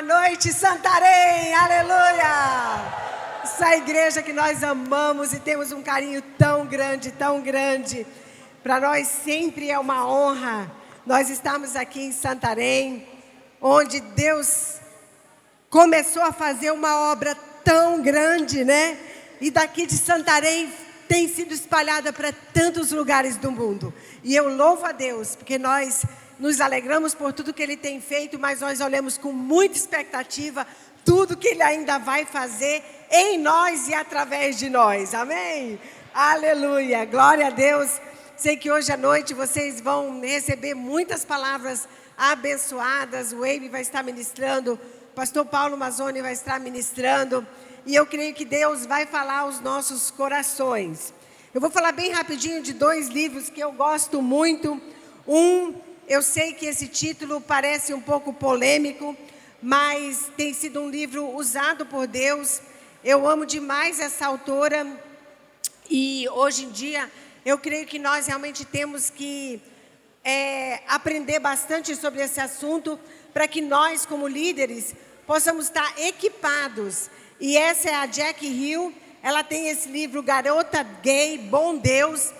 Boa noite, Santarém, aleluia! Essa igreja que nós amamos e temos um carinho tão grande, tão grande. Para nós sempre é uma honra nós estarmos aqui em Santarém, onde Deus começou a fazer uma obra tão grande, né? E daqui de Santarém tem sido espalhada para tantos lugares do mundo. E eu louvo a Deus, porque nós nos alegramos por tudo que Ele tem feito, mas nós olhamos com muita expectativa tudo que Ele ainda vai fazer em nós e através de nós. Amém? Aleluia! Glória a Deus! Sei que hoje à noite vocês vão receber muitas palavras abençoadas. O Eibe vai estar ministrando, o pastor Paulo Mazzoni vai estar ministrando. E eu creio que Deus vai falar aos nossos corações. Eu vou falar bem rapidinho de 2 livros que eu gosto muito. Eu sei que esse título parece um pouco polêmico, mas tem sido um livro usado por Deus. Eu amo demais essa autora e hoje em dia eu creio que nós realmente temos que aprender bastante sobre esse assunto para que nós, como líderes, possamos estar equipados. E essa é a Jack Hill, ela tem esse livro Garota Gay, Bom Deus.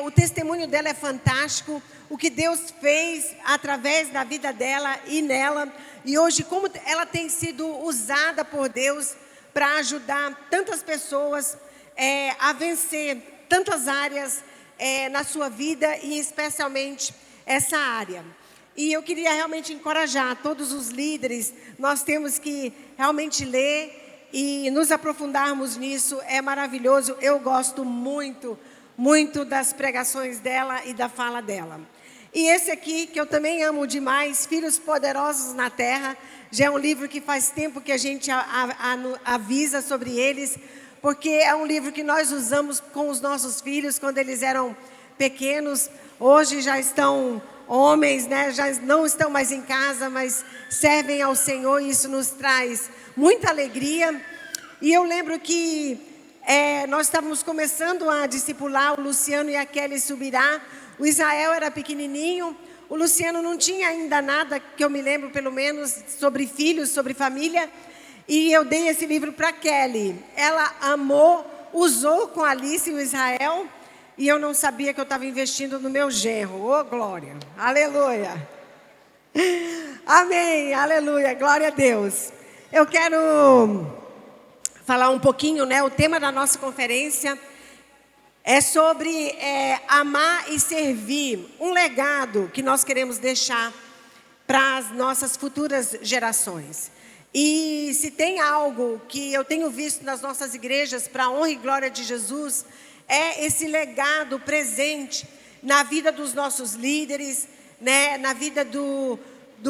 O testemunho dela é fantástico, o que Deus fez através da vida dela e nela. E hoje, como ela tem sido usada por Deus para ajudar tantas pessoas a vencer tantas áreas na sua vida e especialmente essa área. E eu queria realmente encorajar todos os líderes, nós temos que realmente ler e nos aprofundarmos nisso, é maravilhoso. Eu gosto muito, muito das pregações dela e da fala dela. E esse aqui, que eu também amo demais, Filhos Poderosos na Terra, já é um livro que faz tempo que a gente avisa sobre eles, porque é um livro que nós usamos com os nossos filhos quando eles eram pequenos. Hoje já estão homens, né? Já não estão mais em casa, mas servem ao Senhor e isso nos traz muita alegria. E eu lembro que nós estávamos começando a discipular o Luciano e a Kelly Subirá. O Israel era pequenininho, o Luciano não tinha ainda nada, que eu me lembro pelo menos, sobre filhos, sobre família. E eu dei esse livro para Kelly. Ela amou, usou com a Alice e o Israel. E eu não sabia que eu estava investindo no meu genro. Oh, glória! Aleluia! Amém! Aleluia! Glória a Deus! Eu quero falar um pouquinho, né? O tema da nossa conferência é sobre amar e servir. Um legado que nós queremos deixar para as nossas futuras gerações. E se tem algo que eu tenho visto nas nossas igrejas, para a honra e glória de Jesus, é esse legado presente na vida dos nossos líderes, né? Na vida do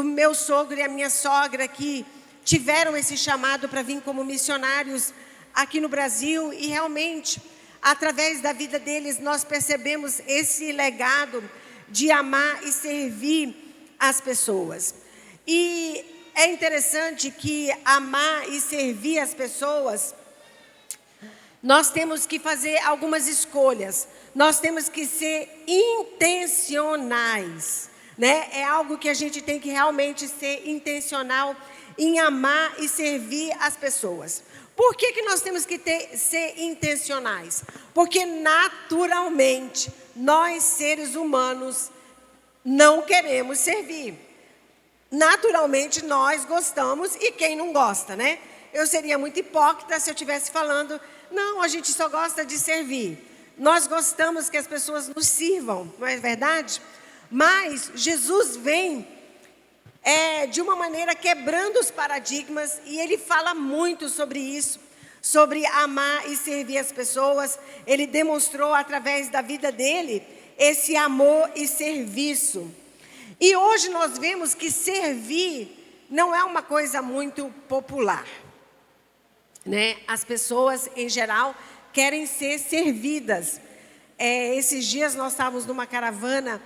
meu sogro e a minha sogra, que tiveram esse chamado para vir como missionários aqui no Brasil. E realmente, através da vida deles, nós percebemos esse legado de amar e servir as pessoas. E é interessante que amar e servir as pessoas, nós temos que fazer algumas escolhas. Nós temos que ser intencionais, né? É algo que a gente tem que realmente ser intencional em amar e servir as pessoas. Por que nós temos que ser intencionais? Porque naturalmente, nós seres humanos não queremos servir. Naturalmente nós gostamos, e quem não gosta, né? Eu seria muito hipócrita se eu estivesse falando, não, a gente só gosta de servir. Nós gostamos que as pessoas nos sirvam, não é verdade? Mas Jesus vem de uma maneira quebrando os paradigmas, e Ele fala muito sobre isso, sobre amar e servir as pessoas. Ele demonstrou através da vida dele esse amor e serviço. E hoje nós vemos que servir não é uma coisa muito popular, né? As pessoas, em geral, querem ser servidas. Esses dias nós estávamos numa caravana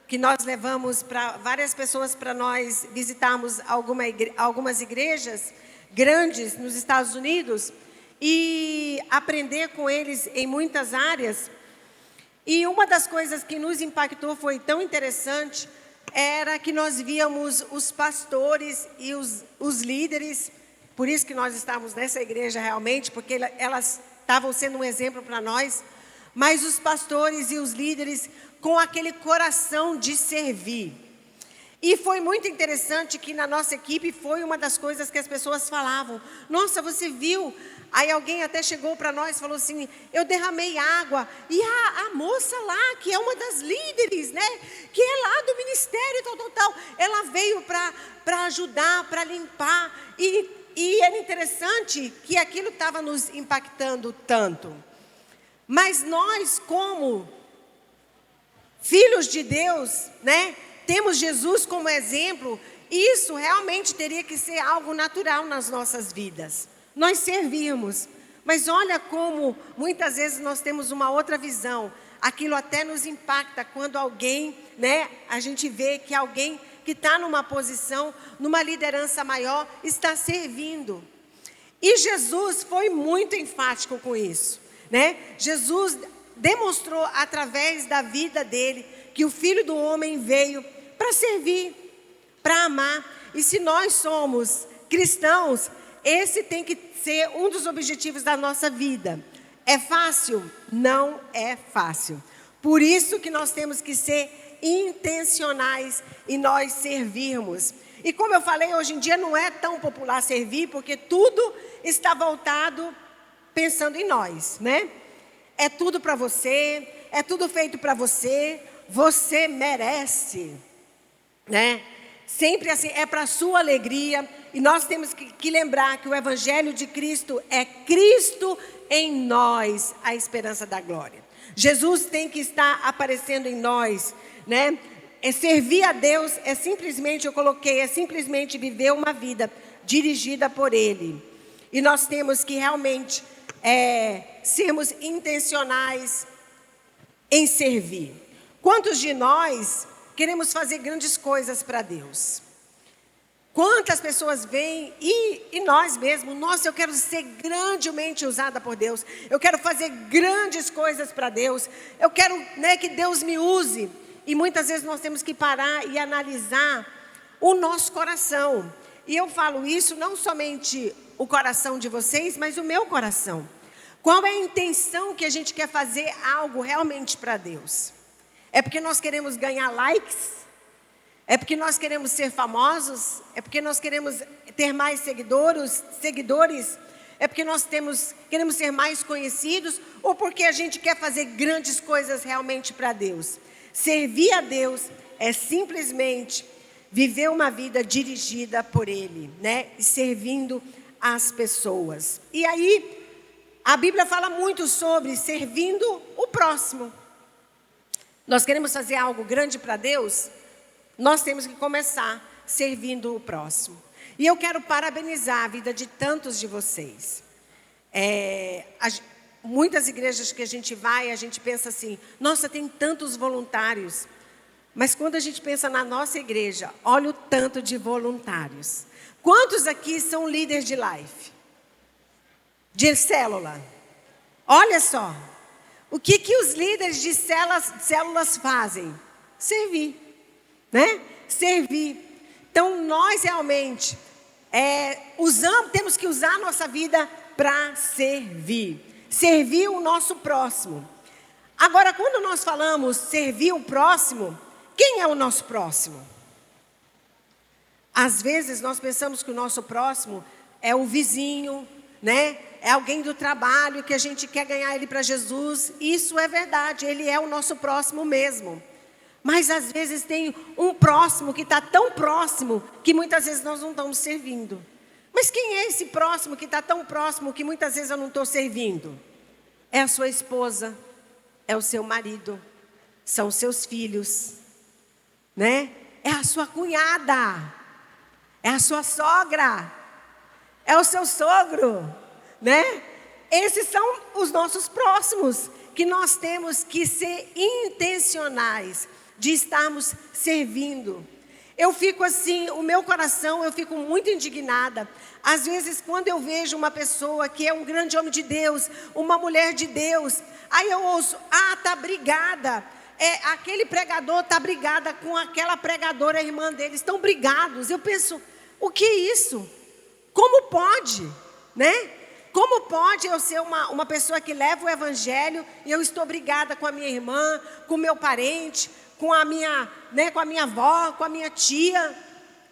que nós levamos para várias pessoas para nós visitarmos algumas igrejas grandes nos Estados Unidos e aprender com eles em muitas áreas. E uma das coisas que nos impactou foi tão interessante. era que nós víamos os pastores e os líderes, por isso que nós estávamos nessa igreja realmente, porque elas estavam sendo um exemplo para nós, mas os pastores e os líderes com aquele coração de servir. E foi muito interessante que na nossa equipe foi uma das coisas que as pessoas falavam. Nossa, você viu? Aí alguém até chegou para nós e falou assim, eu derramei água. E a moça lá, que é uma das líderes, né? Que é lá do ministério, tal. Ela veio para ajudar, para limpar. E era interessante que aquilo estava nos impactando tanto. Mas nós, como filhos de Deus, né? Temos Jesus como exemplo, e isso realmente teria que ser algo natural nas nossas vidas. Nós servimos, mas olha como muitas vezes nós temos uma outra visão. Aquilo até nos impacta quando alguém, né, a gente vê que alguém que está numa posição, numa liderança maior, está servindo. E Jesus foi muito enfático com isso, né? Jesus demonstrou através da vida dele que o Filho do Homem veio para servir, para amar. E se nós somos cristãos, esse tem que ser um dos objetivos da nossa vida. É fácil? Não é fácil. Por isso que nós temos que ser intencionais em nós servirmos. E como eu falei, hoje em dia não é tão popular servir, porque tudo está voltado pensando em nós, né? É tudo para você, é tudo feito para você, você merece, né? Sempre assim, é para a sua alegria. E nós temos que lembrar que o Evangelho de Cristo é Cristo em nós, a esperança da glória. Jesus tem que estar aparecendo em nós, né? Servir a Deus é simplesmente, eu coloquei, é simplesmente viver uma vida dirigida por Ele. E nós temos que realmente sermos intencionais em servir. Quantos de nós queremos fazer grandes coisas para Deus? Quantas pessoas vêm e nós mesmos, nossa, eu quero ser grandemente usada por Deus, eu quero fazer grandes coisas para Deus, eu quero, né, que Deus me use. E muitas vezes nós temos que parar e analisar o nosso coração. E eu falo isso não somente o coração de vocês, mas o meu coração. Qual é a intenção que a gente quer fazer algo realmente para Deus? É porque nós queremos ganhar likes? É porque nós queremos ser famosos? É porque nós queremos ter mais seguidores? É porque nós queremos ser mais conhecidos? Ou porque a gente quer fazer grandes coisas realmente para Deus? Servir a Deus é simplesmente viver uma vida dirigida por Ele, né? E servindo as pessoas. E aí, a Bíblia fala muito sobre servindo o próximo. Nós queremos fazer algo grande para Deus? Nós temos que começar servindo o próximo. E eu quero parabenizar a vida de tantos de vocês. Muitas igrejas que a gente vai, a gente pensa assim, nossa, tem tantos voluntários. Mas quando a gente pensa na nossa igreja, olha o tanto de voluntários. Quantos aqui são líderes de life? De célula? Olha só. O que os líderes de células fazem? Servir, né? Servir. Então, nós realmente temos que usar a nossa vida para servir. Servir o nosso próximo. Agora, quando nós falamos servir o próximo, quem é o nosso próximo? Às vezes, nós pensamos que o nosso próximo é o vizinho, né? É alguém do trabalho que a gente quer ganhar ele para Jesus. Isso é verdade, ele é o nosso próximo mesmo. Mas às vezes tem um próximo que está tão próximo que muitas vezes nós não estamos servindo. Mas quem é esse próximo que está tão próximo que muitas vezes eu não estou servindo? É a sua esposa, é o seu marido, são os seus filhos, né? É a sua cunhada, é a sua sogra, é o seu sogro, né? Esses são os nossos próximos, que nós temos que ser intencionais de estarmos servindo. Eu fico assim, o meu coração, eu fico muito indignada. Às vezes, quando eu vejo uma pessoa que é um grande homem de Deus, uma mulher de Deus, aí eu ouço, tá brigada. aquele pregador está brigado com aquela pregadora, a irmã deles, estão brigados. Eu penso, o que é isso? Como pode, né? Como pode eu ser uma pessoa que leva o evangelho e eu estou brigada com a minha irmã, com o meu parente, com a minha avó, com a minha tia?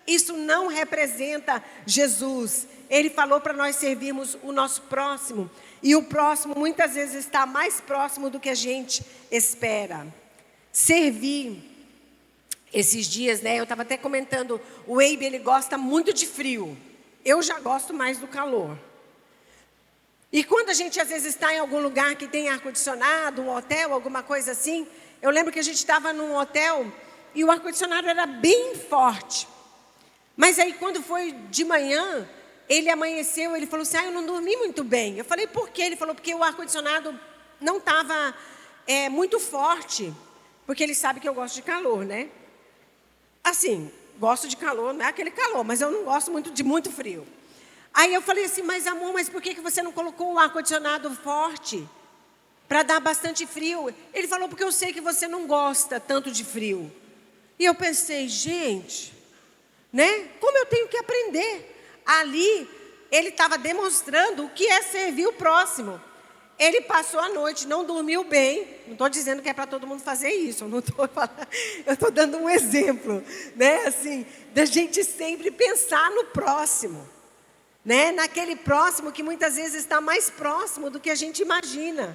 Isso não representa Jesus. Ele falou para nós servirmos o nosso próximo. E o próximo muitas vezes está mais próximo do que a gente espera. Servir. Esses dias, né, eu estava até comentando, o Eibe, ele gosta muito de frio. Eu já gosto mais do calor. E quando a gente às vezes está em algum lugar que tem ar-condicionado, um hotel, alguma coisa assim, eu lembro que a gente estava num hotel e o ar-condicionado era bem forte. Mas aí quando foi de manhã, ele amanheceu, ele falou assim, eu não dormi muito bem. Eu falei, por quê? Ele falou, porque o ar-condicionado não estava muito forte, porque ele sabe que eu gosto de calor, né? Assim, gosto de calor, não é aquele calor, mas eu não gosto muito de muito frio. Aí eu falei assim, mas amor, mas por que você não colocou o ar-condicionado forte? Para dar bastante frio. Ele falou, porque eu sei que você não gosta tanto de frio. E eu pensei, gente, né? Como eu tenho que aprender? Ali, ele estava demonstrando o que é servir o próximo. Ele passou a noite, não dormiu bem. Não estou dizendo que é para todo mundo fazer isso. Eu estou dando um exemplo, né? Assim, da gente sempre pensar no próximo. Né? Naquele próximo que muitas vezes está mais próximo do que a gente imagina.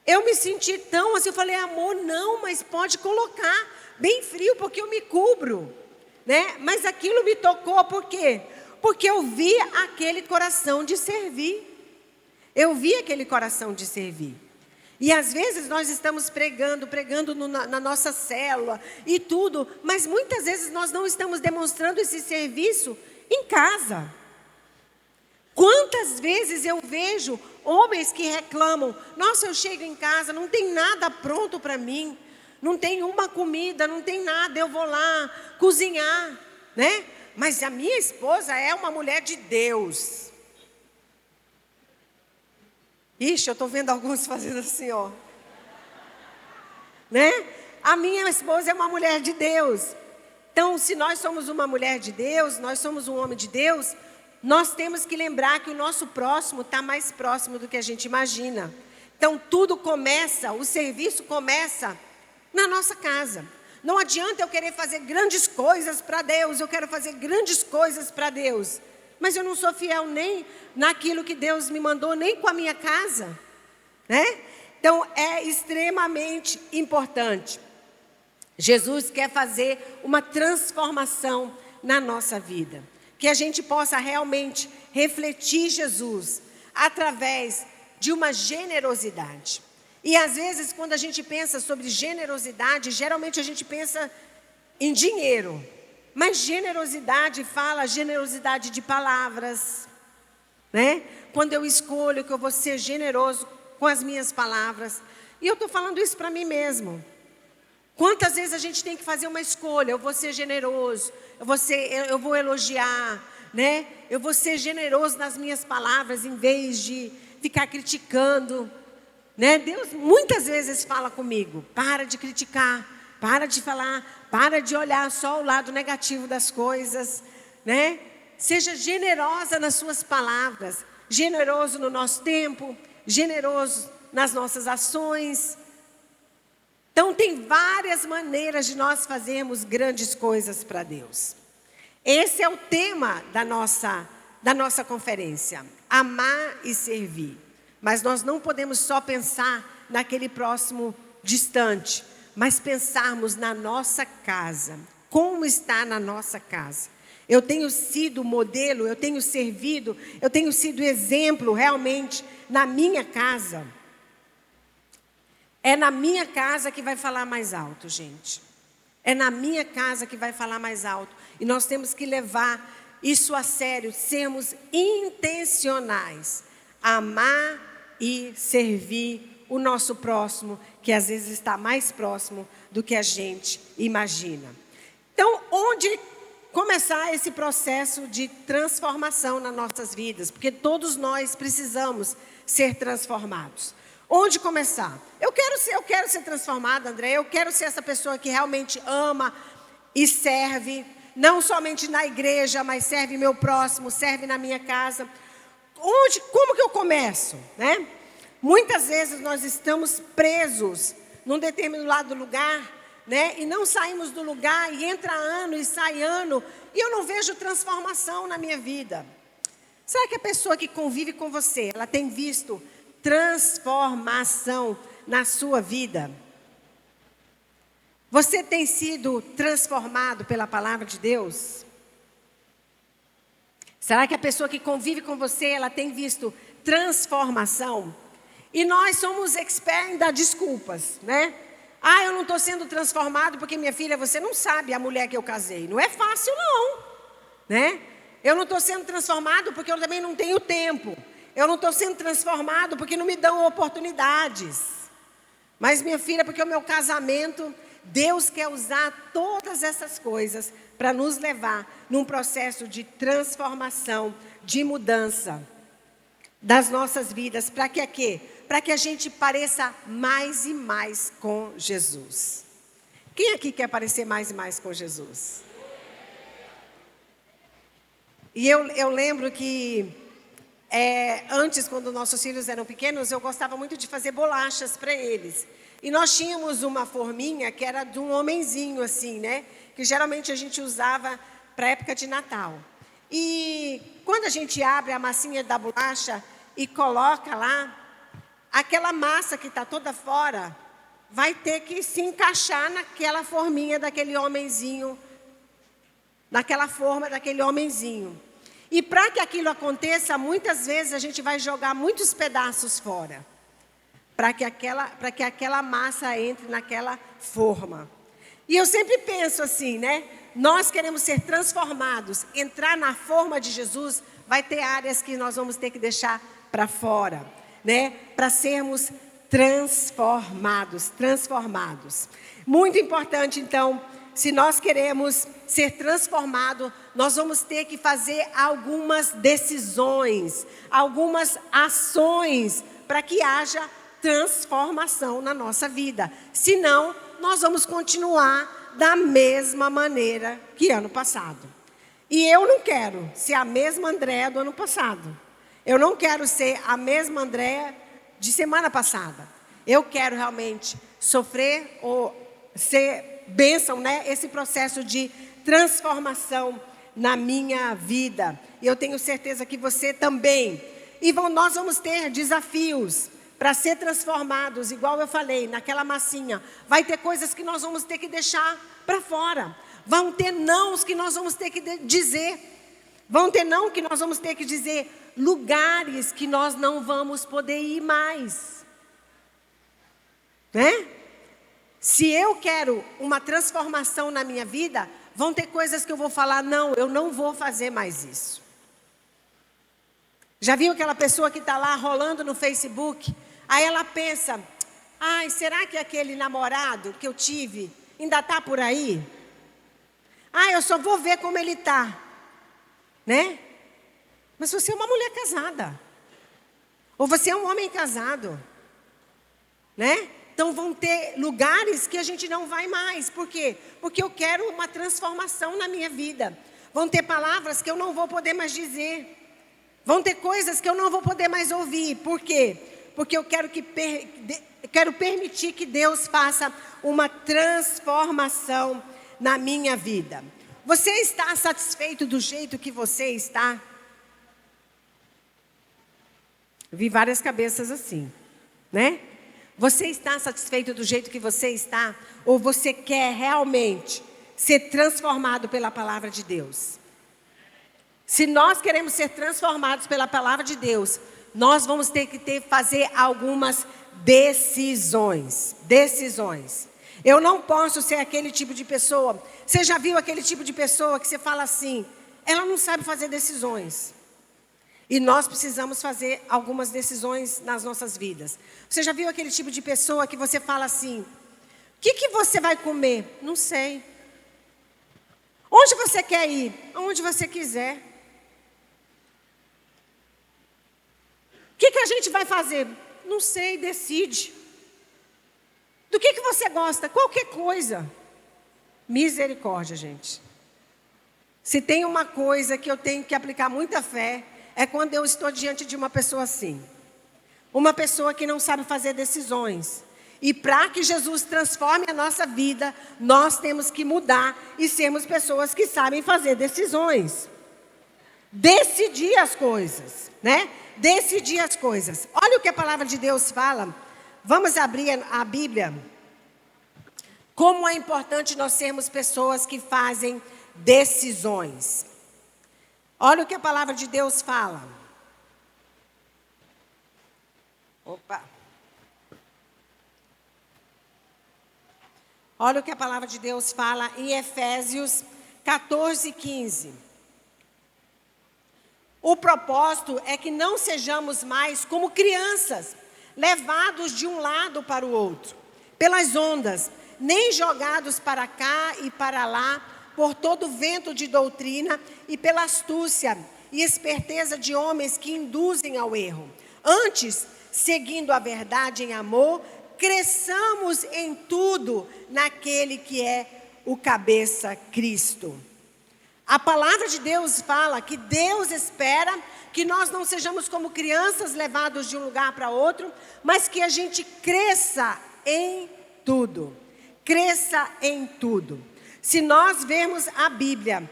Eu me senti tão assim, eu falei, amor, não, mas pode colocar bem frio, porque eu me cubro. Né? Mas aquilo me tocou, por quê? Porque eu vi aquele coração de servir. Eu vi aquele coração de servir. E às vezes nós estamos pregando na nossa célula e tudo, mas muitas vezes nós não estamos demonstrando esse serviço em casa. Quantas vezes eu vejo homens que reclamam, nossa, eu chego em casa, não tem nada pronto para mim, não tem uma comida, não tem nada, eu vou lá cozinhar, né? Mas a minha esposa é uma mulher de Deus. Ixi, eu estou vendo alguns fazendo assim, ó. Né? A minha esposa é uma mulher de Deus. Então, se nós somos uma mulher de Deus, nós somos um homem de Deus, nós temos que lembrar que o nosso próximo está mais próximo do que a gente imagina. Então, tudo começa, o serviço começa na nossa casa. Não adianta eu querer fazer grandes coisas para Deus, eu quero fazer grandes coisas para Deus, mas eu não sou fiel nem naquilo que Deus me mandou, nem com a minha casa, né? Então, é extremamente importante. Jesus quer fazer uma transformação na nossa vida. Que a gente possa realmente refletir Jesus através de uma generosidade. E às vezes, quando a gente pensa sobre generosidade, geralmente a gente pensa em dinheiro. Mas generosidade fala generosidade de palavras, né? Quando eu escolho que eu vou ser generoso com as minhas palavras. E eu estou falando isso para mim mesmo. Quantas vezes a gente tem que fazer uma escolha? Eu vou ser generoso, eu vou elogiar, né? Eu vou ser generoso nas minhas palavras em vez de ficar criticando, né? Deus muitas vezes fala comigo, para de criticar, para de falar, para de olhar só o lado negativo das coisas, né? Seja generosa nas suas palavras, generoso no nosso tempo, generoso nas nossas ações. Então, tem várias maneiras de nós fazermos grandes coisas para Deus. Esse é o tema da nossa conferência, amar e servir. Mas nós não podemos só pensar naquele próximo distante, mas pensarmos na nossa casa, como está na nossa casa. Eu tenho sido modelo, eu tenho servido, eu tenho sido exemplo realmente na minha casa. É na minha casa que vai falar mais alto, gente. É na minha casa que vai falar mais alto. E nós temos que levar isso a sério, sermos intencionais. Amar e servir o nosso próximo, que às vezes está mais próximo do que a gente imagina. Então, onde começar esse processo de transformação nas nossas vidas? Porque todos nós precisamos ser transformados. Onde começar? Eu quero ser transformada, André. Eu quero ser essa pessoa que realmente ama e serve, não somente na igreja, mas serve meu próximo, serve na minha casa. Como que eu começo, né? Muitas vezes nós estamos presos num determinado lugar, né? E não saímos do lugar, e entra ano e sai ano, e eu não vejo transformação na minha vida. Será que a pessoa que convive com você, ela tem visto transformação na sua vida? Você tem sido transformado pela palavra de Deus? Será que a pessoa que convive com você, ela tem visto transformação? E nós somos experts em dar desculpas, né? Ah, eu não estou sendo transformado porque, minha filha, você não sabe a mulher que eu casei. Não é fácil, não, né? Eu não estou sendo transformado porque eu também não tenho tempo. Eu não estou sendo transformado porque não me dão oportunidades. Mas, minha filha, porque o meu casamento, Deus quer usar todas essas coisas para nos levar num processo de transformação, de mudança das nossas vidas. Para que quê? Para que a gente pareça mais e mais com Jesus. Quem aqui quer parecer mais e mais com Jesus? E eu lembro que antes, quando nossos filhos eram pequenos, eu gostava muito de fazer bolachas para eles. E nós tínhamos uma forminha que era de um homenzinho assim, né? Que geralmente a gente usava para a época de Natal. E quando a gente abre a massinha da bolacha e coloca lá, aquela massa que está toda fora vai ter que se encaixar naquela forminha daquele homenzinho, naquela forma daquele homenzinho. E para que aquilo aconteça, muitas vezes a gente vai jogar muitos pedaços fora, para que aquela massa entre naquela forma. E eu sempre penso assim, né? Nós queremos ser transformados, entrar na forma de Jesus, vai ter áreas que nós vamos ter que deixar para fora, né? Para sermos transformados. Muito importante, então, se nós queremos ser transformados, nós vamos ter que fazer algumas decisões, algumas ações, para que haja transformação na nossa vida. Senão, nós vamos continuar da mesma maneira que ano passado. E eu não quero ser a mesma Andréa do ano passado. Eu não quero ser a mesma Andréa de semana passada. Eu quero realmente sofrer ou ser bênção, né? Esse processo de transformação na minha vida. E eu tenho certeza que você também. E nós vamos ter desafios para ser transformados, igual eu falei, naquela massinha. Vai ter coisas que nós vamos ter que deixar para fora. Vão ter nãos que nós vamos ter que dizer. Vão ter não que nós vamos ter que dizer. Lugares que nós não vamos poder ir mais. Né? Se eu quero uma transformação na minha vida, vão ter coisas que eu vou falar, não, eu não vou fazer mais isso. Já viu aquela pessoa que está lá rolando no Facebook? Aí ela pensa, ai, será que aquele namorado que eu tive ainda está por aí? Ah, eu só vou ver como ele está. Né? Mas você é uma mulher casada. Ou você é um homem casado. Né? Então vão ter lugares que a gente não vai mais. Por quê? Porque eu quero uma transformação na minha vida. Vão ter palavras que eu não vou poder mais dizer. Vão ter coisas que eu não vou poder mais ouvir. Por quê? Porque eu quero permitir que Deus faça uma transformação na minha vida. Você está satisfeito do jeito que você está? Vi várias cabeças assim, né? Você está satisfeito do jeito que você está? Ou você quer realmente ser transformado pela palavra de Deus? Se nós queremos ser transformados pela palavra de Deus, nós vamos ter que fazer algumas decisões. Eu não posso ser aquele tipo de pessoa. Você já viu aquele tipo de pessoa que você fala assim, ela não sabe fazer decisões. E nós precisamos fazer algumas decisões nas nossas vidas. Você já viu aquele tipo de pessoa que você fala assim, o que você vai comer? Não sei. Onde você quer ir? Aonde você quiser. O que a gente vai fazer? Não sei, decide. Do que você gosta? Qualquer coisa. Misericórdia, gente. Se tem uma coisa que eu tenho que aplicar muita fé, é quando eu estou diante de uma pessoa assim. Uma pessoa que não sabe fazer decisões. E para que Jesus transforme a nossa vida, nós temos que mudar e sermos pessoas que sabem fazer decisões. Decidir as coisas, né? Decidir as coisas. Olha o que a palavra de Deus fala. Vamos abrir a Bíblia. Como é importante nós sermos pessoas que fazem decisões. Olha o que a palavra de Deus fala. Opa. Olha o que a palavra de Deus fala em Efésios 14:15. O propósito é que não sejamos mais como crianças, levados de um lado para o outro, pelas ondas, nem jogados para cá e para lá, por todo vento de doutrina e pela astúcia e esperteza de homens que induzem ao erro. Antes, seguindo a verdade em amor, cresçamos em tudo naquele que é o cabeça, Cristo. A palavra de Deus fala que Deus espera que nós não sejamos como crianças levados de um lugar para outro, mas que a gente cresça em tudo. Cresça em tudo. Se nós vermos a Bíblia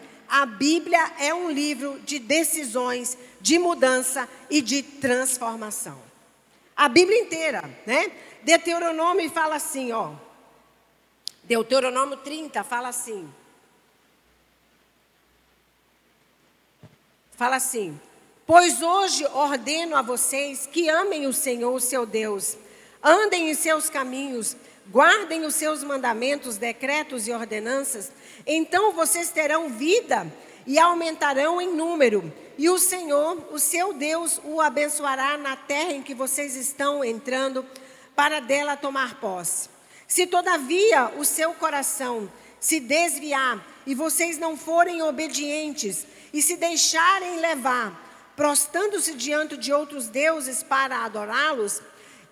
é um livro de decisões, de mudança e de transformação. A Bíblia inteira, né? Deuteronômio fala assim, ó. Deuteronômio 30 fala assim. Fala assim: pois hoje ordeno a vocês que amem o Senhor, seu Deus, andem em seus caminhos, guardem os seus mandamentos, decretos e ordenanças, então vocês terão vida e aumentarão em número, e o Senhor, o seu Deus, o abençoará na terra em que vocês estão entrando, para dela tomar posse. Se todavia o seu coração se desviar e vocês não forem obedientes e se deixarem levar, prostrando-se diante de outros deuses para adorá-los,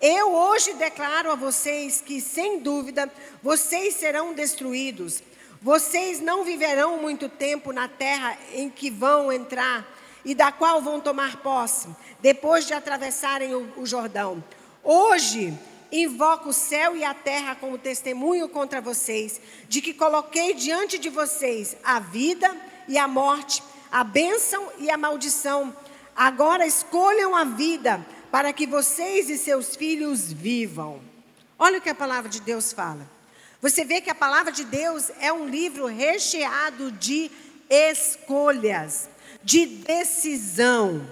eu hoje declaro a vocês que, sem dúvida, vocês serão destruídos. Vocês não viverão muito tempo na terra em que vão entrar e da qual vão tomar posse, depois de atravessarem o Jordão. Hoje invoco o céu e a terra como testemunho contra vocês, de que coloquei diante de vocês a vida e a morte, a bênção e a maldição. Agora escolham a vida, para que vocês e seus filhos vivam. Olha o que a palavra de Deus fala. Você vê que a palavra de Deus é um livro recheado de escolhas, de decisão.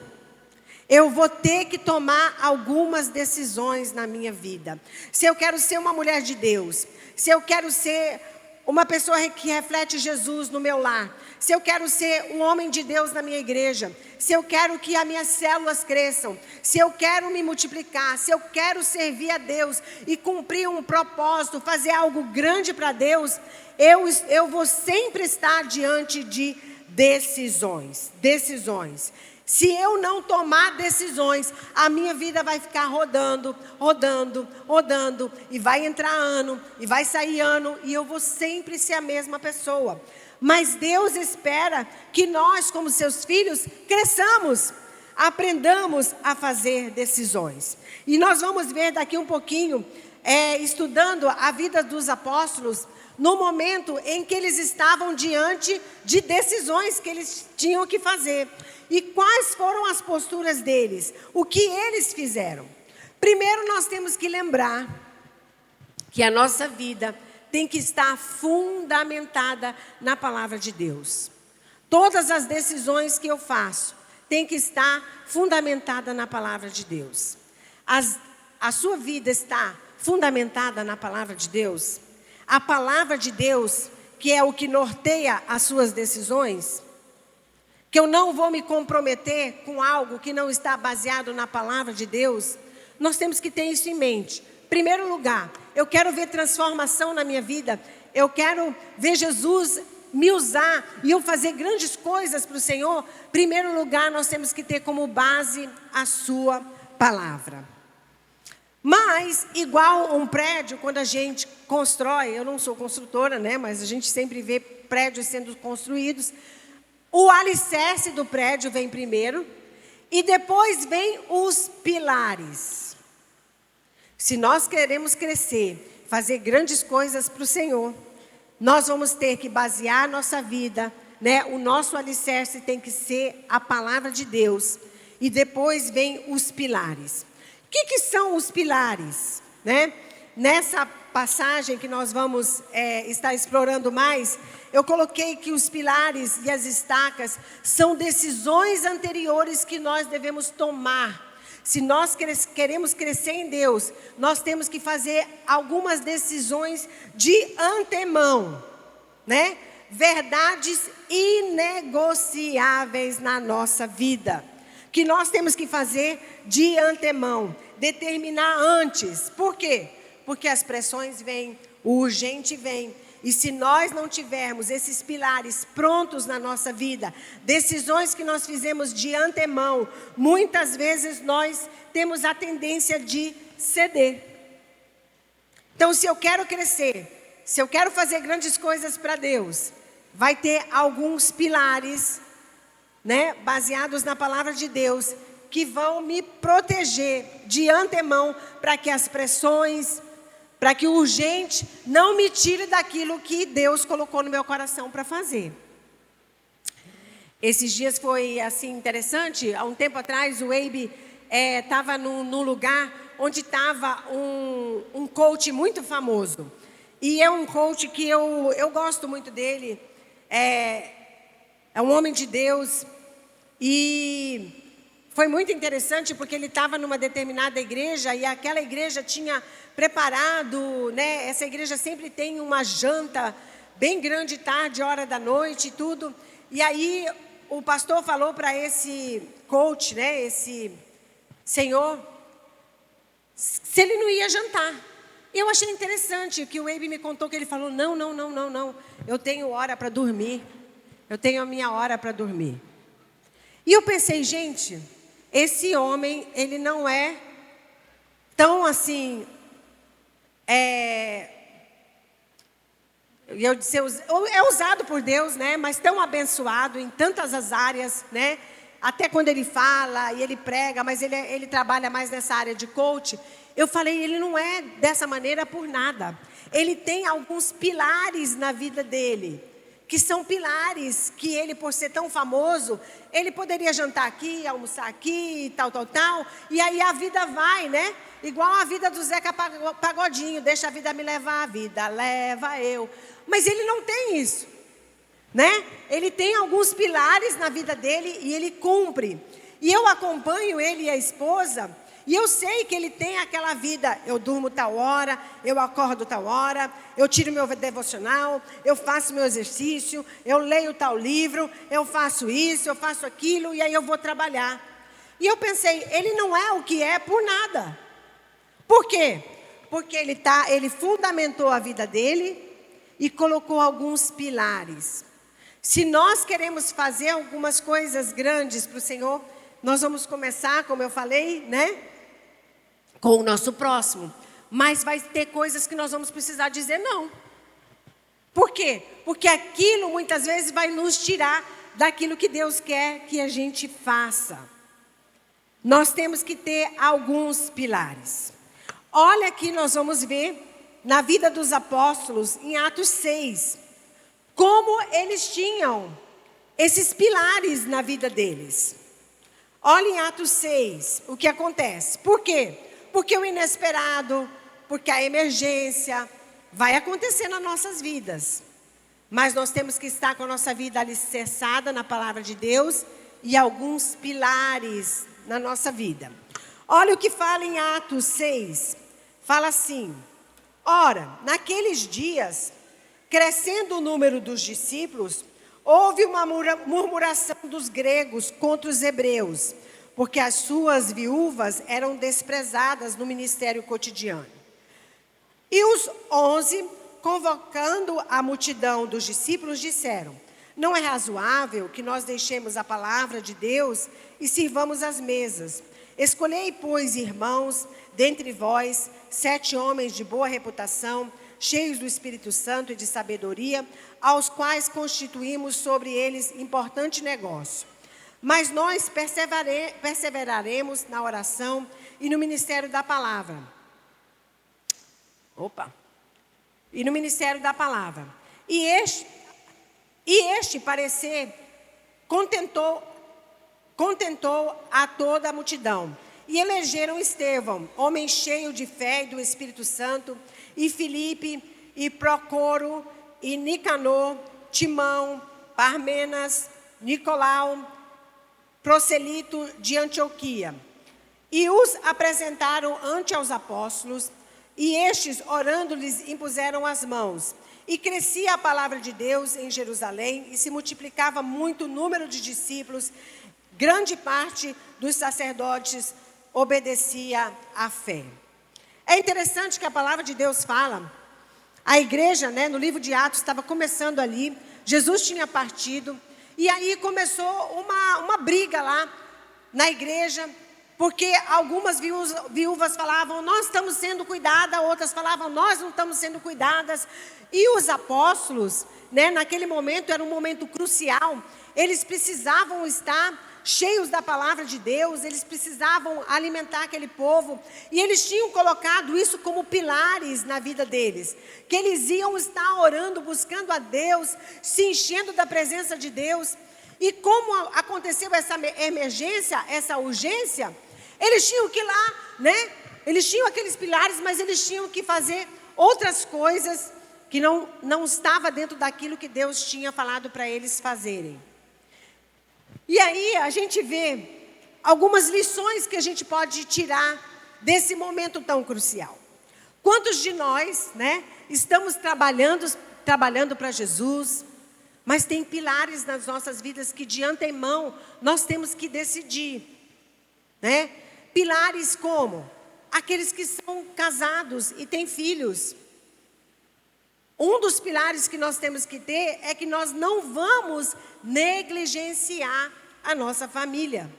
Eu vou ter que tomar algumas decisões na minha vida. Se eu quero ser uma mulher de Deus, se eu quero ser uma pessoa que reflete Jesus no meu lar, se eu quero ser um homem de Deus na minha igreja, se eu quero que as minhas células cresçam, se eu quero me multiplicar, se eu quero servir a Deus e cumprir um propósito, fazer algo grande para Deus, eu vou sempre estar diante de decisões. Se eu não tomar decisões, a minha vida vai ficar rodando, e vai entrar ano, e vai sair ano, e eu vou sempre ser a mesma pessoa. Mas Deus espera que nós, como seus filhos, cresçamos, aprendamos a fazer decisões. E nós vamos ver daqui um pouquinho, estudando a vida dos apóstolos, no momento em que eles estavam diante de decisões que eles tinham que fazer. E quais foram as posturas deles? O que eles fizeram? Primeiro, nós temos que lembrar que a nossa vida tem que estar fundamentada na palavra de Deus. Todas as decisões que eu faço têm que estar fundamentada na palavra de Deus. A sua vida está fundamentada na palavra de Deus? A palavra de Deus, que é o que norteia as suas decisões? Que eu não vou me comprometer com algo que não está baseado na palavra de Deus? Nós temos que ter isso em mente. Primeiro lugar, eu quero ver transformação na minha vida. Eu quero ver Jesus me usar e eu fazer grandes coisas para o Senhor. Primeiro lugar, nós temos que ter como base a sua palavra. Mas, igual um prédio, quando a gente constrói, eu não sou construtora, né? Mas a gente sempre vê prédios sendo construídos. O alicerce do prédio vem primeiro e depois vem os pilares. Se nós queremos crescer, fazer grandes coisas para o Senhor, nós vamos ter que basear a nossa vida, né? O nosso alicerce tem que ser a palavra de Deus. E depois vem os pilares. O que são os pilares, né? Nessa passagem que nós vamos estar explorando mais, eu coloquei que os pilares e as estacas são decisões anteriores que nós devemos tomar. Se nós queremos crescer em Deus, nós temos que fazer algumas decisões de antemão, né? Verdades inegociáveis na nossa vida, que nós temos que fazer de antemão, determinar antes. Por quê? Porque as pressões vêm, o urgente vem. E se nós não tivermos esses pilares prontos na nossa vida, decisões que nós fizemos de antemão, muitas vezes nós temos a tendência de ceder. Então, se eu quero crescer, se eu quero fazer grandes coisas para Deus, vai ter alguns pilares, né, baseados na palavra de Deus, que vão me proteger de antemão para que as pressões, para que o urgente não me tire daquilo que Deus colocou no meu coração para fazer. Esses dias foi assim interessante. Há um tempo atrás o Abe estava num lugar onde estava um coach muito famoso. E é um coach que eu gosto muito dele. É um homem de Deus. E foi muito interessante porque ele estava numa determinada igreja e aquela igreja tinha preparado, né? Essa igreja sempre tem uma janta bem grande, tarde, hora da noite e tudo. E aí o pastor falou para esse coach, né? Esse senhor, se ele não ia jantar. Eu achei interessante que o Abe me contou que ele falou, não. Eu tenho hora para dormir. Eu tenho a minha hora para dormir. E eu pensei, gente, esse homem, ele não é tão assim, é usado por Deus, né? Mas tão abençoado em tantas as áreas, né? Até quando ele fala e ele prega, mas ele trabalha mais nessa área de coach. Eu falei, ele não é dessa maneira por nada. Ele tem alguns pilares na vida dele, que são pilares que ele, por ser tão famoso, ele poderia jantar aqui, almoçar aqui, tal. E aí a vida vai, né? Igual a vida do Zeca Pagodinho, deixa a vida me levar, a vida leva eu. Mas ele não tem isso, né? Ele tem alguns pilares na vida dele e ele cumpre. E eu acompanho ele e a esposa. E eu sei que ele tem aquela vida, eu durmo tal hora, eu acordo tal hora, eu tiro meu devocional, eu faço meu exercício, eu leio tal livro, eu faço isso, eu faço aquilo, e aí eu vou trabalhar. E eu pensei, ele não é o que é por nada. Por quê? Porque ele fundamentou a vida dele e colocou alguns pilares. Se nós queremos fazer algumas coisas grandes para o Senhor, nós vamos começar, como eu falei, né? Com o nosso próximo, mas vai ter coisas que nós vamos precisar dizer não. Por quê? Porque aquilo muitas vezes vai nos tirar daquilo que Deus quer que a gente faça. Nós temos que ter alguns pilares. Olha aqui, nós vamos ver na vida dos apóstolos, em Atos 6, como eles tinham esses pilares na vida deles. Olha em Atos 6, o que acontece. Por quê? Porque o inesperado, porque a emergência vai acontecer nas nossas vidas. Mas nós temos que estar com a nossa vida alicerçada na palavra de Deus e alguns pilares na nossa vida. Olha o que fala em Atos 6. Fala assim: ora, naqueles dias, crescendo o número dos discípulos, houve uma murmuração dos gregos contra os hebreus, porque as suas viúvas eram desprezadas no ministério cotidiano. E os 11, convocando a multidão dos discípulos, disseram: não é razoável que nós deixemos a palavra de Deus e sirvamos as mesas. Escolhei, pois, irmãos, dentre vós, 7 homens de boa reputação, cheios do Espírito Santo e de sabedoria, aos quais constituímos sobre eles importante negócio. Mas nós perseveraremos na oração e no ministério da palavra. E no ministério da palavra. E este parecer contentou a toda a multidão. E elegeram Estevão, homem cheio de fé e do Espírito Santo, e Filipe, e Procoro, e Nicanor, Timão, Parmenas, Nicolau, prosselito de Antioquia. E os apresentaram ante aos apóstolos, e estes, orando-lhes, impuseram as mãos. E crescia a palavra de Deus em Jerusalém, e se multiplicava muito o número de discípulos. Grande parte dos sacerdotes obedecia à fé. É interessante que a palavra de Deus fala. A igreja, no livro de Atos, estava começando ali. Jesus tinha partido. E aí começou uma briga lá na igreja. Porque algumas viúvas falavam, nós estamos sendo cuidadas. Outras falavam, nós não estamos sendo cuidadas. E os apóstolos, naquele momento, era um momento crucial. Eles precisavam estar cheios da palavra de Deus, eles precisavam alimentar aquele povo, e eles tinham colocado isso como pilares na vida deles, que eles iam estar orando, buscando a Deus, se enchendo da presença de Deus. E como aconteceu essa emergência, essa urgência, eles tinham que ir lá, eles tinham aqueles pilares, mas eles tinham que fazer outras coisas que não estava dentro daquilo que Deus tinha falado para eles fazerem. E aí a gente vê algumas lições que a gente pode tirar desse momento tão crucial. Quantos de nós, estamos trabalhando para Jesus, mas tem pilares nas nossas vidas que de antemão nós temos que decidir, Pilares como aqueles que são casados e têm filhos. Um dos pilares que nós temos que ter é que nós não vamos negligenciar a nossa família.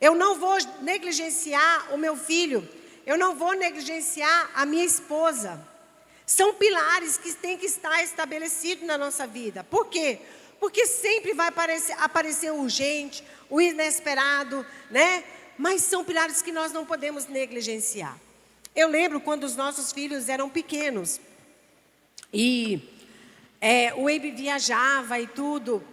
Eu não vou negligenciar o meu filho. Eu não vou negligenciar a minha esposa. São pilares que têm que estar estabelecidos na nossa vida. Por quê? Porque sempre vai aparecer o urgente, o inesperado, Mas são pilares que nós não podemos negligenciar. Eu lembro quando os nossos filhos eram pequenos. E o Abe viajava e tudo,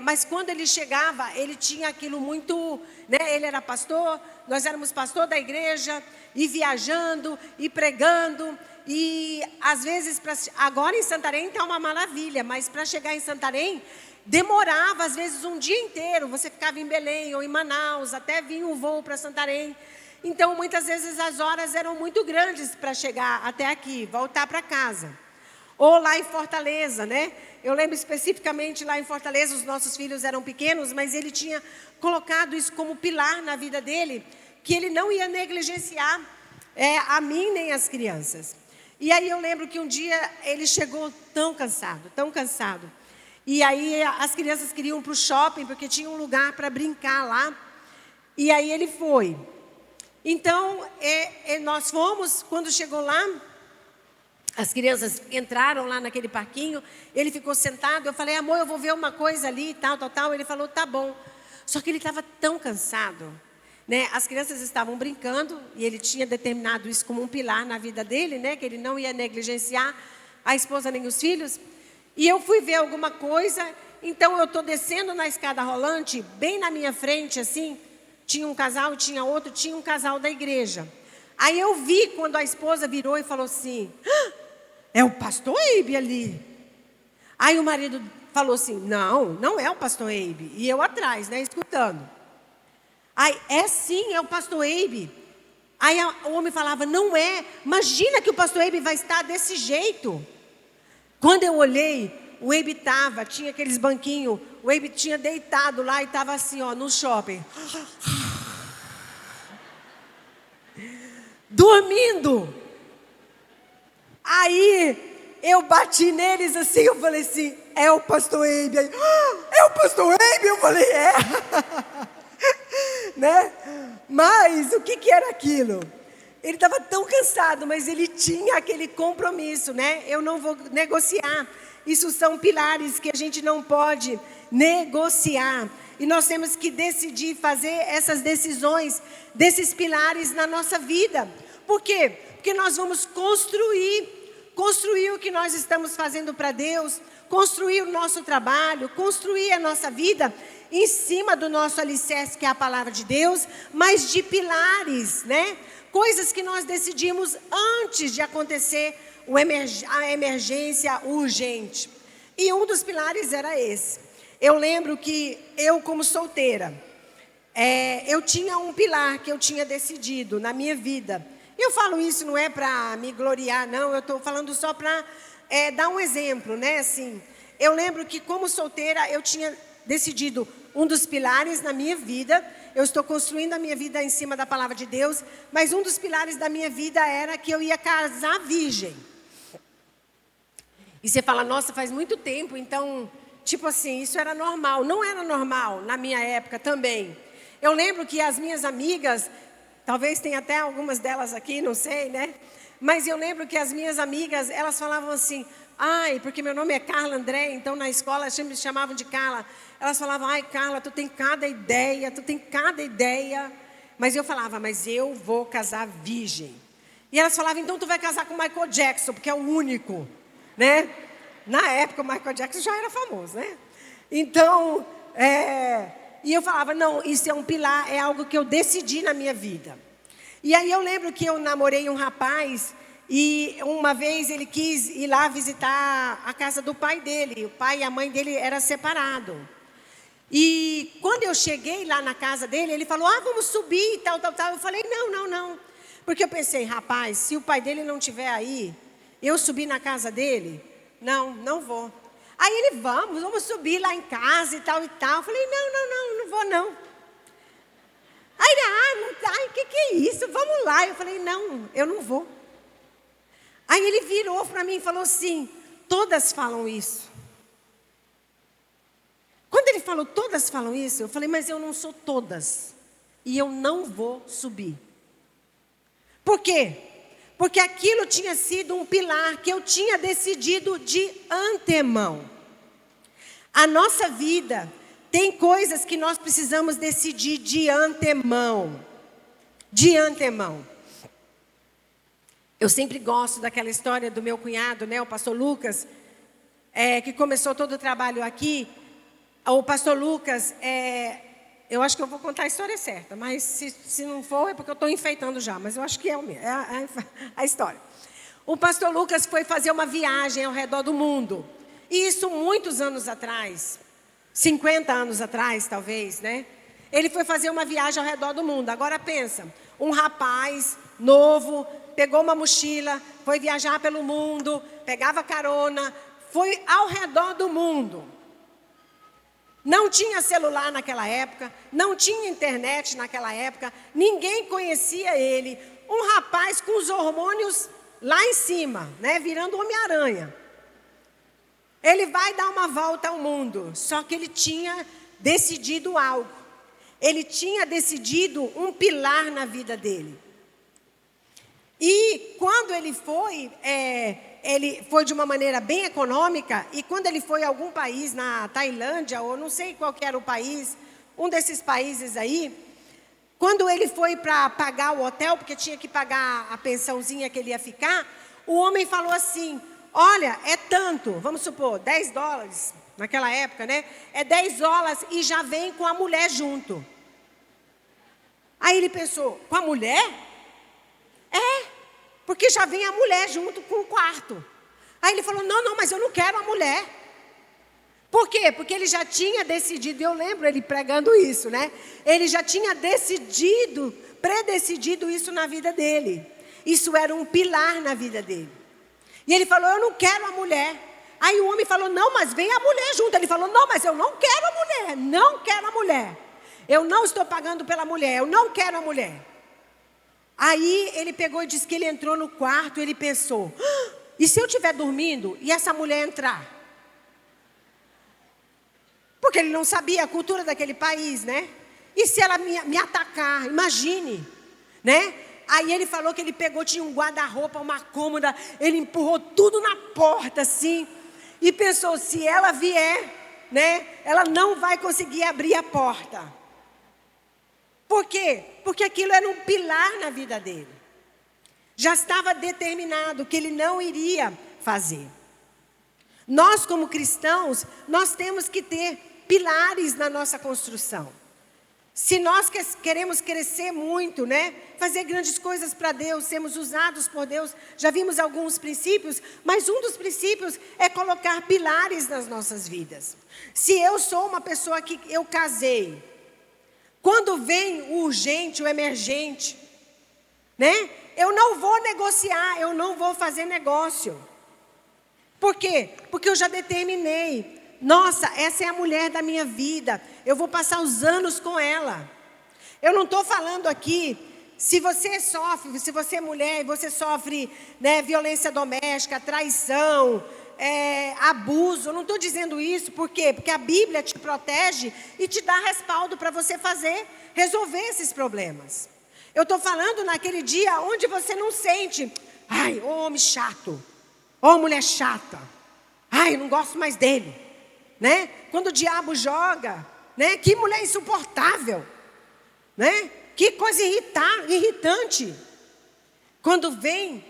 mas quando ele chegava, ele tinha aquilo muito, ele era pastor, nós éramos pastor da igreja, e viajando, e pregando, e às vezes, agora em Santarém está uma maravilha, mas para chegar em Santarém, demorava às vezes um dia inteiro, você ficava em Belém ou em Manaus, até vinha um voo para Santarém. Então muitas vezes as horas eram muito grandes para chegar até aqui, voltar para casa. Ou lá em Fortaleza, Eu lembro especificamente lá em Fortaleza, os nossos filhos eram pequenos, mas ele tinha colocado isso como pilar na vida dele, que ele não ia negligenciar a mim nem as crianças. E aí eu lembro que um dia ele chegou tão cansado. E aí as crianças queriam ir para o shopping, porque tinha um lugar para brincar lá. E aí ele foi. Então, nós fomos, quando chegou lá, as crianças entraram lá naquele parquinho, ele ficou sentado, eu falei, amor, eu vou ver uma coisa ali, tal. Ele falou, tá bom. Só que ele estava tão cansado, As crianças estavam brincando, e ele tinha determinado isso como um pilar na vida dele, Que ele não ia negligenciar a esposa nem os filhos. E eu fui ver alguma coisa, então eu estou descendo na escada rolante, bem na minha frente, assim, tinha um casal, tinha outro, tinha um casal da igreja. Aí eu vi quando a esposa virou e falou assim, é o pastor Abe ali. Aí o marido falou assim, não é o pastor Abe. E eu atrás, escutando. Aí, sim, é o pastor Abe. Aí o homem falava, não é, imagina que o pastor Abe vai estar desse jeito. Quando eu olhei, o Abe tinha aqueles banquinhos, o Abe tinha deitado lá e estava assim, no shopping. Dormindo. Aí eu bati neles assim, eu falei assim, é o pastor Abe. Aí, é o pastor Abe? Eu falei, é. né? Mas o que era aquilo? Ele estava tão cansado, mas ele tinha aquele compromisso, né? Eu não vou negociar. Isso são pilares que a gente não pode negociar. E nós temos que decidir fazer essas decisões desses pilares na nossa vida. Por quê? Porque nós vamos construir o que nós estamos fazendo para Deus, construir o nosso trabalho, construir a nossa vida em cima do nosso alicerce, que é a palavra de Deus, mas de pilares, né? Coisas que nós decidimos antes de acontecer a emergência urgente. E um dos pilares era esse. Eu lembro que eu, como solteira, eu tinha um pilar que eu tinha decidido na minha vida. Eu falo isso não é para me gloriar, não. Eu estou falando só para dar um exemplo, né? Assim, eu lembro que, como solteira, eu tinha decidido um dos pilares na minha vida. Eu estou construindo a minha vida em cima da palavra de Deus, mas um dos pilares da minha vida era que eu ia casar virgem. E você fala, nossa, faz muito tempo, então, tipo assim, isso era normal. Não era normal na minha época também. Eu lembro que as minhas amigas, talvez tenha até algumas delas aqui, não sei, né? Mas eu lembro que as minhas amigas, elas falavam assim, ai, porque meu nome é Carla André, então na escola sempre me chamavam de Carla. Elas falavam, ai, Carla, tu tem cada ideia. Mas eu falava, mas eu vou casar virgem. E elas falavam, então tu vai casar com o Michael Jackson, porque é o único, né? Na época o Michael Jackson já era famoso, né? Então, e eu falava, não, isso é um pilar, é algo que eu decidi na minha vida. E aí eu lembro que eu namorei um rapaz, e uma vez ele quis ir lá visitar a casa do pai dele. O pai e a mãe dele eram separados. E quando eu cheguei lá na casa dele, ele falou, vamos subir e tal. Eu falei, não. Porque eu pensei, rapaz, se o pai dele não estiver aí, eu subir na casa dele? Não vou. Aí ele, vamos subir lá em casa e tal. Eu falei, não vou não. Aí ele, que é isso? Vamos lá. Eu falei, não, eu não vou. Aí ele virou para mim e falou assim, todas falam isso. Quando ele falou, todas falam isso, eu falei, mas eu não sou todas. E eu não vou subir. Por quê? Porque aquilo tinha sido um pilar que eu tinha decidido de antemão. A nossa vida tem coisas que nós precisamos decidir de antemão. De antemão. Eu sempre gosto daquela história do meu cunhado, né, o pastor Lucas, que começou todo o trabalho aqui. O pastor Lucas, eu acho que eu vou contar a história certa, mas se não for é porque eu estou enfeitando já, mas eu acho que é a história. O pastor Lucas foi fazer uma viagem ao redor do mundo, e isso muitos anos atrás, 50 anos atrás talvez, né? Ele foi fazer uma viagem ao redor do mundo. Agora pensa, um rapaz novo, pegou uma mochila, foi viajar pelo mundo, pegava carona, foi ao redor do mundo. Não tinha celular naquela época, não tinha internet naquela época, ninguém conhecia ele. Um rapaz com os hormônios lá em cima, né, virando Homem-Aranha. Ele vai dar uma volta ao mundo, só que ele tinha decidido algo. Ele tinha decidido um pilar na vida dele. E quando ele foi de uma maneira bem econômica, e quando ele foi a algum país, na Tailândia, ou não sei qual que era o país, um desses países aí, quando ele foi para pagar o hotel, porque tinha que pagar a pensãozinha que ele ia ficar, o homem falou assim, olha, é tanto, vamos supor, $10, naquela época, né? É $10 e já vem com a mulher junto. Aí ele pensou, com a mulher? Porque já vem a mulher junto com o quarto. Aí ele falou, não, mas eu não quero a mulher. Por quê? Porque ele já tinha decidido, eu lembro ele pregando isso, né? Ele já tinha predecidido isso na vida dele. Isso era um pilar na vida dele. E ele falou, eu não quero a mulher. Aí o homem falou, não, mas vem a mulher junto. Ele falou, não, mas eu não quero a mulher, não quero a mulher. Eu não estou pagando pela mulher, eu não quero a mulher. Aí ele pegou e disse que ele entrou no quarto, ele pensou, e se eu estiver dormindo e essa mulher entrar? Porque ele não sabia a cultura daquele país, né? E se ela me atacar? Imagine, né? Aí ele falou que ele pegou, tinha um guarda-roupa, uma cômoda, ele empurrou tudo na porta assim, e pensou, se ela vier, né, ela não vai conseguir abrir a porta. Por quê? Porque aquilo era um pilar na vida dele. Já estava determinado que ele não iria fazer. Nós, como cristãos, nós temos que ter pilares na nossa construção. Se nós queremos crescer muito, né? Fazer grandes coisas para Deus, sermos usados por Deus, já vimos alguns princípios, mas um dos princípios é colocar pilares nas nossas vidas. Se eu sou uma pessoa que eu casei, quando vem o urgente, o emergente, né? Eu não vou negociar, eu não vou fazer negócio. Por quê? Porque eu já determinei. Nossa, essa é a mulher da minha vida. Eu vou passar os anos com ela. Eu não estou falando aqui, se você sofre, se você é mulher e você sofre, né, violência doméstica, traição, abuso. Eu não estou dizendo isso, por quê? Porque a Bíblia te protege e te dá respaldo para você resolver esses problemas. Eu estou falando naquele dia onde você não sente, ai, ô homem chato, ô mulher chata, ai, eu não gosto mais dele. Né? Quando o diabo joga, né? Que mulher insuportável, né? Que coisa irritante. Quando vem,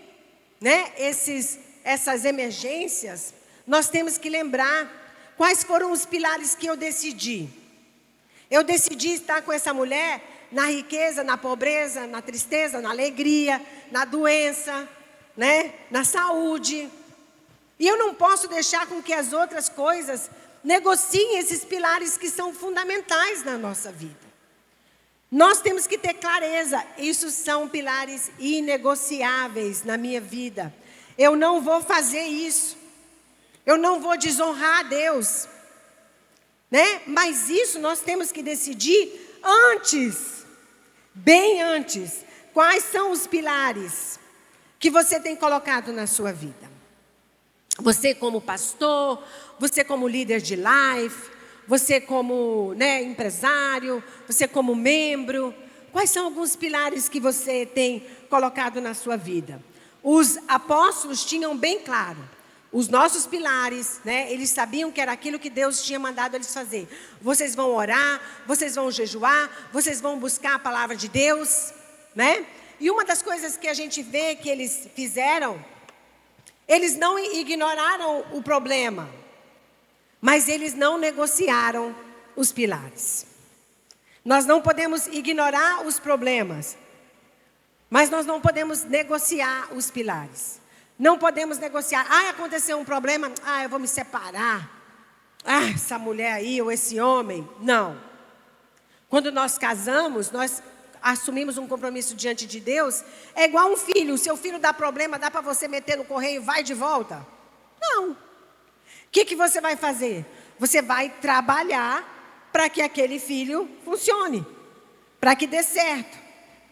né, essas emergências, nós temos que lembrar quais foram os pilares que eu decidi. Eu decidi estar com essa mulher na riqueza, na pobreza, na tristeza, na alegria, na doença, né? Na saúde. E eu não posso deixar com que as outras coisas negociem esses pilares que são fundamentais na nossa vida. Nós temos que ter clareza, isso são pilares inegociáveis na minha vida. Eu não vou fazer isso. Eu não vou desonrar a Deus. Né? Mas isso nós temos que decidir antes, bem antes. Quais são os pilares que você tem colocado na sua vida? Você como pastor, você como líder de life, você como, né, empresário, você como membro. Quais são alguns pilares que você tem colocado na sua vida? Os apóstolos tinham bem claro. Os nossos pilares, né, eles sabiam que era aquilo que Deus tinha mandado eles fazer. Vocês vão orar, vocês vão jejuar, vocês vão buscar a palavra de Deus, né? E uma das coisas que a gente vê que eles fizeram, eles não ignoraram o problema, mas eles não negociaram os pilares. Nós não podemos ignorar os problemas, mas nós não podemos negociar os pilares. Não podemos negociar. Aconteceu um problema, eu vou me separar. Essa mulher aí ou esse homem. Não. Quando nós casamos, nós assumimos um compromisso diante de Deus. É igual um filho. O seu filho dá problema, dá para você meter no correio e vai de volta? Não. O que você vai fazer? Você vai trabalhar para que aquele filho funcione. Para que dê certo.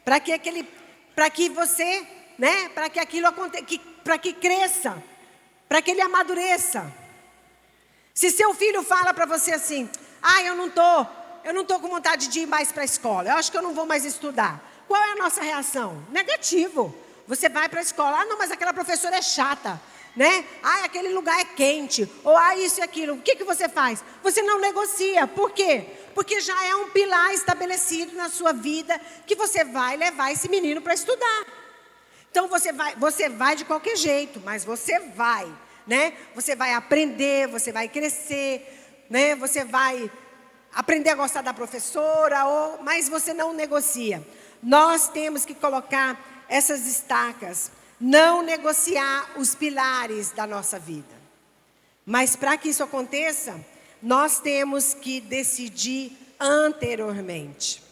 Para que você, né? Para que aquilo aconteça, para que cresça, para que ele amadureça. Se seu filho fala para você assim, eu não tô com vontade de ir mais para a escola, eu acho que eu não vou mais estudar. Qual é a nossa reação? Negativo. Você vai para a escola, não, mas aquela professora é chata, né? Aquele lugar é quente, ou isso e aquilo. O que você faz? Você não negocia. Por quê? Porque já é um pilar estabelecido na sua vida que você vai levar esse menino para estudar. Então você vai de qualquer jeito, mas você vai, né? Você vai aprender, você vai crescer, né? Você vai aprender a gostar da professora, mas você não negocia. Nós temos que colocar essas estacas, não negociar os pilares da nossa vida. Mas para que isso aconteça, nós temos que decidir anteriormente.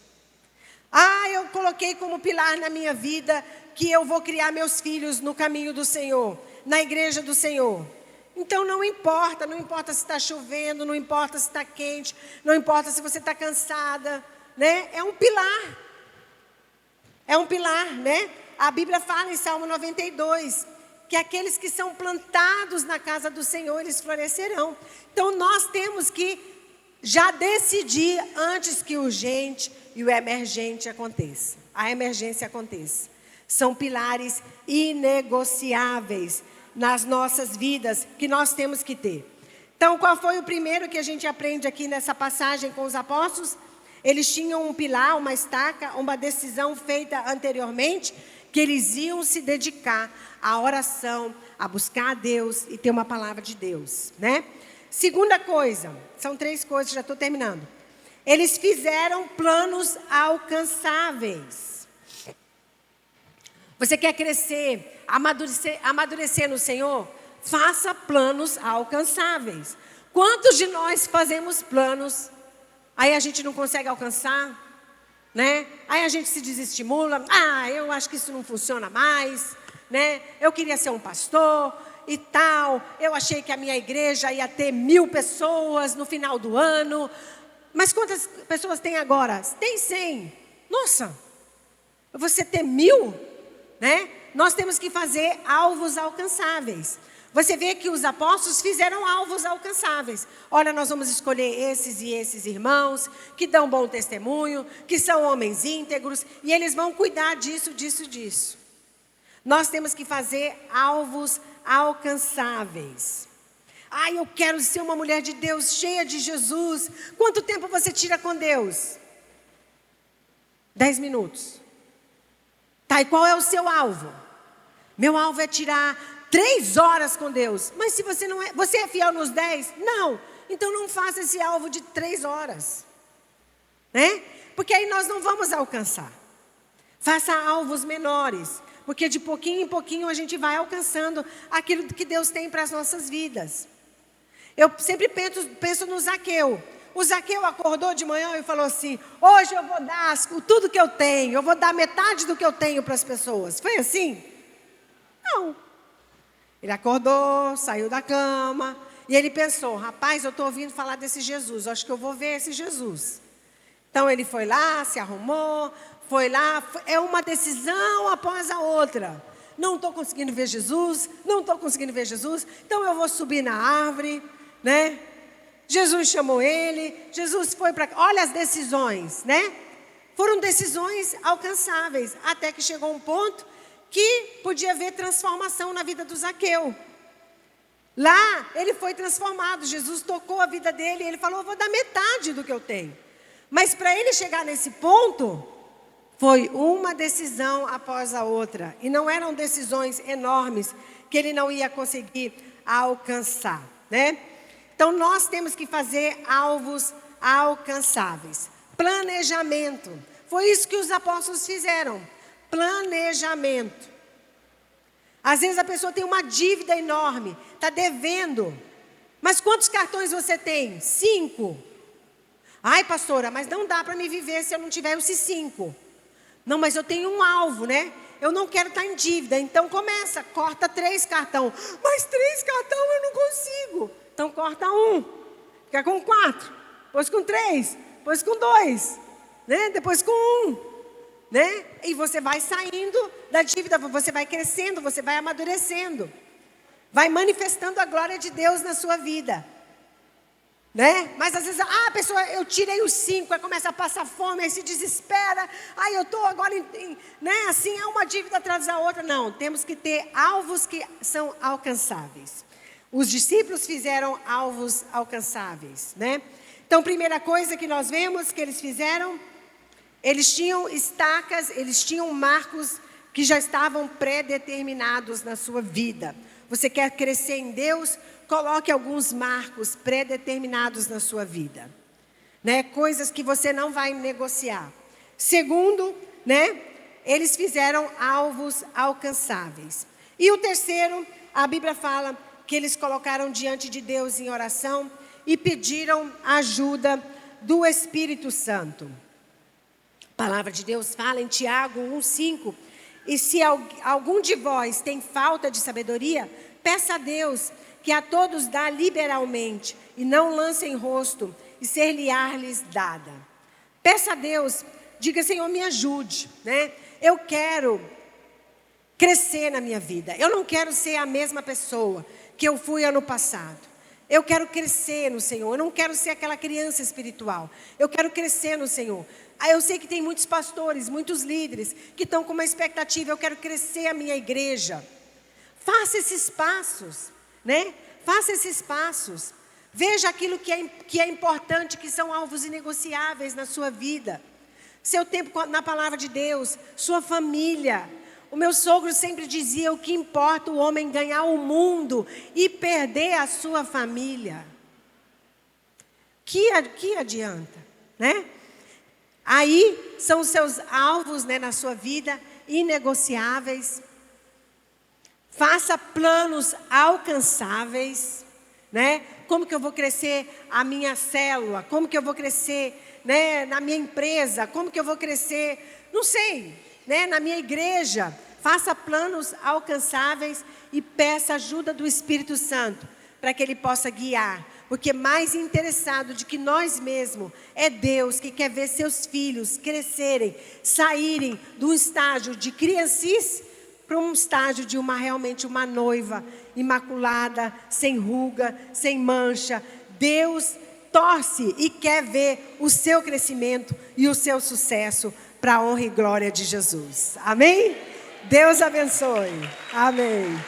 Eu coloquei como pilar na minha vida que eu vou criar meus filhos no caminho do Senhor, na igreja do Senhor. Então não importa se está chovendo, não importa se está quente, não importa se você está cansada, né? É um pilar, né? A Bíblia fala em Salmo 92, que aqueles que são plantados na casa do Senhor, eles florescerão. Então nós temos que já decidi antes que o urgente e o emergente aconteça. A emergência aconteça. São pilares inegociáveis nas nossas vidas que nós temos que ter. Então, qual foi o primeiro que a gente aprende aqui nessa passagem com os apóstolos? Eles tinham um pilar, uma estaca, uma decisão feita anteriormente, que eles iam se dedicar à oração, a buscar a Deus e ter uma palavra de Deus, né? Segunda coisa, são 3 coisas, já estou terminando. Eles fizeram planos alcançáveis. Você quer crescer, amadurecer no Senhor? Faça planos alcançáveis. Quantos de nós fazemos planos, aí a gente não consegue alcançar, né? Aí a gente se desestimula. Eu acho que isso não funciona mais, né? Eu queria ser um pastor e tal. Eu achei que a minha igreja ia ter 1000 pessoas no final do ano. Mas quantas pessoas tem agora? Tem 100. Nossa, você ter 1000, né? Nós temos que fazer alvos alcançáveis. Você vê que os apóstolos fizeram alvos alcançáveis. Olha, nós vamos escolher esses e esses irmãos, que dão bom testemunho, que são homens íntegros, e eles vão cuidar disso. Nós temos que fazer alvos alcançáveis. Eu quero ser uma mulher de Deus, cheia de Jesus. Quanto tempo você tira com Deus? 10 minutos. Tá, e qual é o seu alvo? Meu alvo é tirar 3 horas com Deus. Mas se você não é, você é fiel nos 10? Não. Então não faça esse alvo de 3 horas. Né? Porque aí nós não vamos alcançar. Faça alvos menores. Porque de pouquinho em pouquinho a gente vai alcançando aquilo que Deus tem para as nossas vidas. Eu sempre penso no Zaqueu. O Zaqueu acordou de manhã e falou assim: hoje eu vou dar tudo que eu tenho. Eu vou dar metade do que eu tenho para as pessoas. Foi assim? Não. Ele acordou, saiu da cama e ele pensou: rapaz, eu estou ouvindo falar desse Jesus, acho que eu vou ver esse Jesus. Então ele foi lá, se arrumou, foi lá, é uma decisão após a outra. Não estou conseguindo ver Jesus, então eu vou subir na árvore, né? Jesus chamou ele, Jesus foi para... Olha as decisões, né? Foram decisões alcançáveis, até que chegou um ponto que podia haver transformação na vida do Zaqueu. Lá, ele foi transformado, Jesus tocou a vida dele e ele falou: eu vou dar metade do que eu tenho. Mas para ele chegar nesse ponto, foi uma decisão após a outra. E não eram decisões enormes que ele não ia conseguir alcançar, né? Então, nós temos que fazer alvos alcançáveis. Planejamento. Foi isso que os apóstolos fizeram. Planejamento. Às vezes a pessoa tem uma dívida enorme, está devendo. Mas quantos cartões você tem? 5. Ai, pastora, mas não dá para me viver se eu não tiver esses 5. Não, mas eu tenho um alvo, né? Eu não quero estar em dívida. Então começa, corta 3 cartões. Mas 3 cartões eu não consigo. Então corta 1. Fica com 4. Depois com 3. Depois com 2. Né? Depois com 1. Né? E você vai saindo da dívida, você vai crescendo, você vai amadurecendo. Vai manifestando a glória de Deus na sua vida. Né? Mas às vezes, a pessoa, eu tirei os 5, aí começa a passar fome, aí se desespera. Eu estou agora, né? Assim, é uma dívida atrás da outra. Não, temos que ter alvos que são alcançáveis. Os discípulos fizeram alvos alcançáveis, né? Então, primeira coisa que nós vemos que eles fizeram, eles tinham estacas, eles tinham marcos que já estavam pré-determinados na sua vida. Você quer crescer em Deus? Coloque alguns marcos pré-determinados na sua vida, né? Coisas que você não vai negociar. Segundo, né? Eles fizeram alvos alcançáveis. E o terceiro, a Bíblia fala que eles colocaram diante de Deus em oração e pediram ajuda do Espírito Santo. A palavra de Deus fala em Tiago 1,5. E se algum de vós tem falta de sabedoria, peça a Deus, que a todos dá liberalmente, e não lance em rosto, e ser-lhe-á-lhes dada. Peça a Deus, diga: Senhor, me ajude, né? Eu quero crescer na minha vida. Eu não quero ser a mesma pessoa que eu fui ano passado. Eu quero crescer no Senhor. Eu não quero ser aquela criança espiritual. Eu quero crescer no Senhor. Aí eu sei que tem muitos pastores, muitos líderes que estão com uma expectativa. Eu quero crescer a minha igreja. Faça esses passos, né? Faça esses passos. Veja aquilo que é importante, que são alvos inegociáveis na sua vida. Seu tempo na palavra de Deus, sua família. O meu sogro sempre dizia: o que importa o homem ganhar o mundo e perder a sua família. Que adianta, né? Aí são os seus alvos, né, na sua vida, inegociáveis. Faça planos alcançáveis, né? Como que eu vou crescer a minha célula? Como que eu vou crescer, né, na minha empresa? Como que eu vou crescer, não sei, né, na minha igreja? Faça planos alcançáveis e peça ajuda do Espírito Santo para que Ele possa guiar. Porque mais interessado do que nós mesmos é Deus, que quer ver seus filhos crescerem, saírem do estágio de criancice para um estágio de realmente uma noiva imaculada, sem ruga, sem mancha. Deus torce e quer ver o seu crescimento e o seu sucesso para a honra e glória de Jesus. Amém? Deus abençoe. Amém.